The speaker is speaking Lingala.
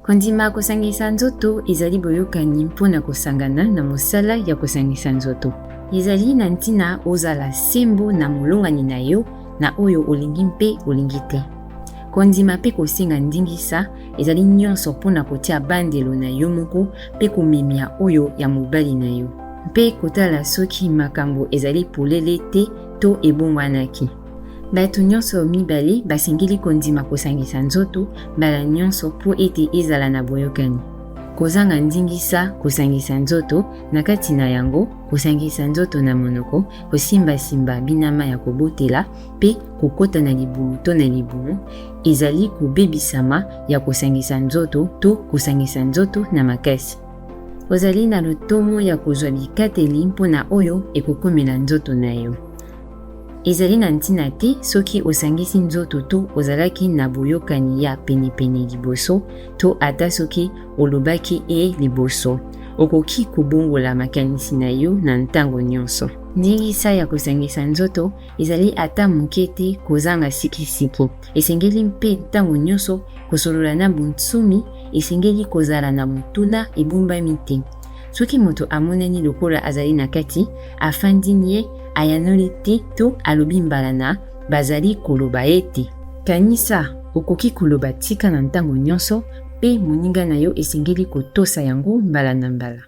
Kondima kosangisa nzoto ezali boyokani mpona kosangana na mosala ya kosangisa nzoto. Ezali na ntina ozala sembo na molongani na yo na oyo olingi mpe olingi te. Kondima mpe kosenga ndingisa ezali nyonso mpona kotia bandelo na yo moko mpe komemia oyo ya mobali na yo. Mpe kotala soki makambo ezali polele te to ebongwanaki. Bato nyonso mibale basengeli kondima kosangisa nzoto mbala nyonso po ete ezala na boyokani. Kozanga ndingisa kosangisa nzoto na kati na yango, kosangisa nzoto na monoko, kosimba binama ya kobotela pe kokota na libulu to na libulu, ezali kobebisama ya kosangisa nzoto to kosangisa nzoto na makasi. Ozali na lotomo ya kozwa bikateli mpona oyo ekokomela nzoto na yo. Ezali na ntina te soki osangisi nzoto to ozalaki na boyokani ya penepene liboso to ata soki olobaki liboso. Okoki kobongola makanisi na yo na ntango nyonso. Ndingisa ya kosangisa nzoto ezali ata moke te kozanga sikisiki. Esengeli mpe ntango nyonso kosolola na bontsumi, esengeli kozala na motuna ebumbami te. Soki moto amonani lokola azali na kati, afandi ye ayanoli te to alobi mbala na bazali koloba ete. Kanisa okoki koloba tika na ntango nyonso pe moninga na yo esengeli kotosa yango mbala na mbala.